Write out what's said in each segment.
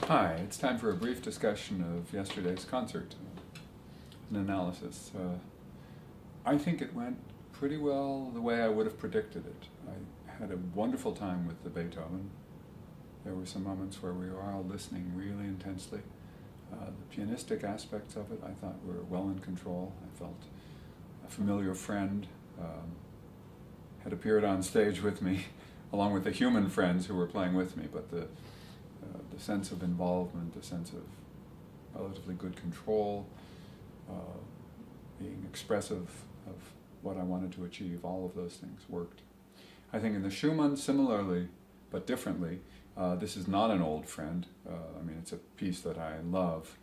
Hi, it's time for a brief discussion of yesterday's concert, an analysis. I think it went pretty well the way I would have predicted it. I had a wonderful time with the Beethoven. There were some moments where we were all listening really intensely. The pianistic aspects of it I thought were well in control. I felt a familiar friend had appeared on stage with me, along with the human friends who were playing with me, but the sense of involvement, the sense of relatively good control, being expressive of what I wanted to achieve, all of those things worked. I think in the Schumann, similarly, but differently, this is not an old friend. It's a piece that I love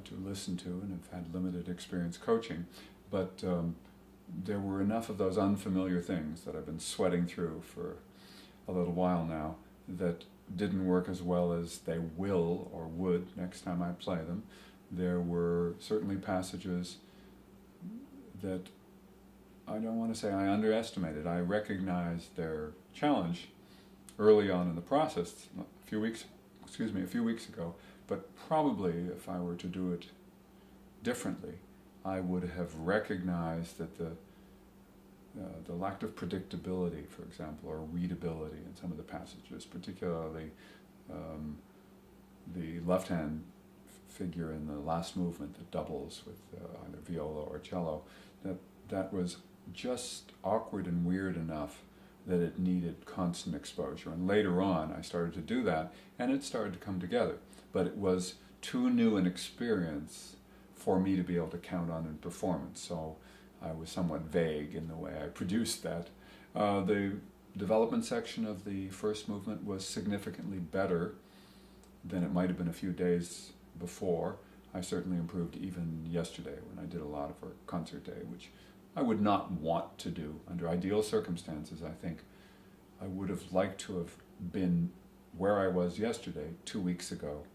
to listen to and have had limited experience coaching, but there were enough of those unfamiliar things that I've been sweating through for a little while now that didn't work as well as they will or would next time I play them. There were certainly passages that I don't want to say I underestimated. I recognized their challenge early on in the process, a few weeks ago, but probably if I were to do it differently, I would have recognized that the lack of predictability, for example, or readability in some of the passages, particularly the left-hand figure in the last movement that doubles with either viola or cello, that was just awkward and weird enough that it needed constant exposure. And later on, I started to do that, and it started to come together. But it was too new an experience for me to be able to count on in performance. So I was somewhat vague in the way I produced that. The development section of the first movement was significantly better than it might have been a few days before. I certainly improved even yesterday when I did a lot of our concert day, which I would not want to do under ideal circumstances. I think I would have liked to have been where I was yesterday, 2 weeks ago,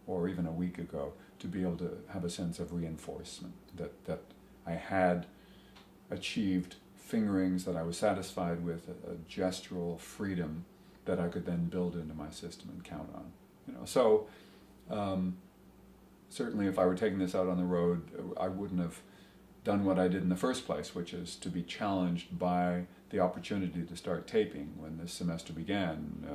or even a week ago, to be able to have a sense of reinforcement, that I had achieved fingerings that I was satisfied with, a gestural freedom that I could then build into my system and count on. So certainly if I were taking this out on the road, I wouldn't have done what I did in the first place, which is to be challenged by the opportunity to start taping when this semester began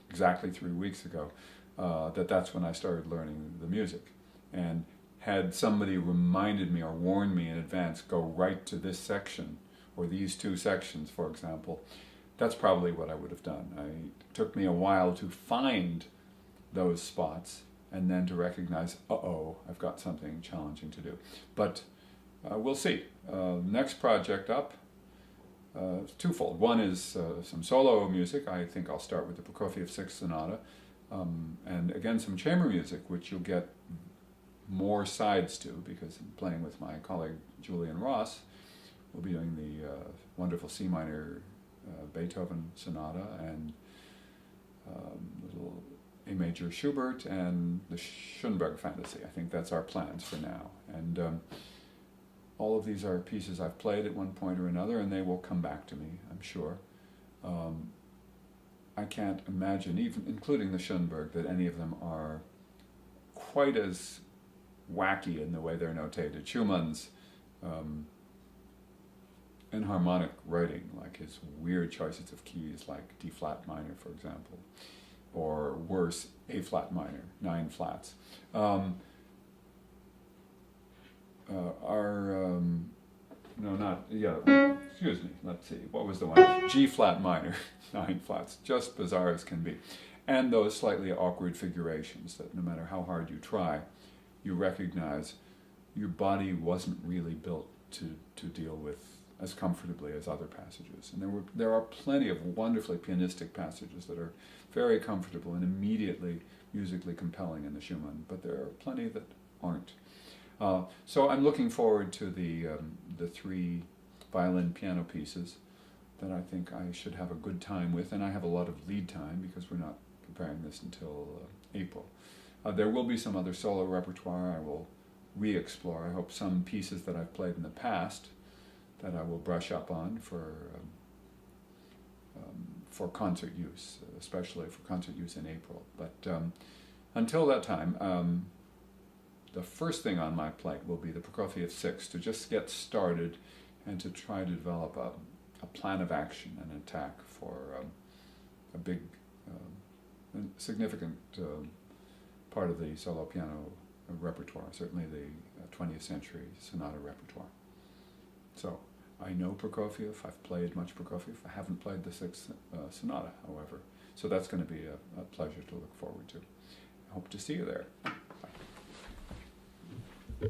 exactly 3 weeks ago. That's when I started learning the music. And had somebody reminded me or warned me in advance, go right to this section, or these 2 sections, for example, that's probably what I would have done. It took me a while to find those spots and then to recognize, I've got something challenging to do. But we'll see. Next project up, twofold. One is some solo music. I think I'll start with the Prokofiev Sixth Sonata, and again some chamber music, which you'll get more sides to, because I'm playing with my colleague Julian Ross. We'll be doing the wonderful C minor Beethoven Sonata and little A major Schubert and the Schoenberg Fantasy. I think that's our plans for now. And all of these are pieces I've played at one point or another, and they will come back to me, I'm sure. I can't imagine, even including the Schoenberg, that any of them are quite as wacky in the way they're notated. Schumann's enharmonic writing, like his weird choices of keys, like D flat minor, for example, or worse, A flat minor, 9 flats, excuse me, let's see, what was the one? G flat minor, 9 flats, just bizarre as can be. And those slightly awkward figurations that no matter how hard you try, you recognize your body wasn't really built to deal with as comfortably as other passages. And there are plenty of wonderfully pianistic passages that are very comfortable and immediately musically compelling in the Schumann, but there are plenty that aren't. So I'm looking forward to the 3 violin piano pieces that I think I should have a good time with, and I have a lot of lead time because we're not preparing this until April. There will be some other solo repertoire I will re-explore. I hope some pieces that I've played in the past that I will brush up on for concert use, especially for concert use in April. But until that time, the first thing on my plate will be the Prokofiev 6, to just get started and to try to develop a plan of action and attack for a big, significant part of the solo piano repertoire, certainly the 20th century sonata repertoire. So I know Prokofiev, I've played much Prokofiev, I haven't played the Sixth Sonata, however, so that's going to be a pleasure to look forward to. I hope to see you there. Bye.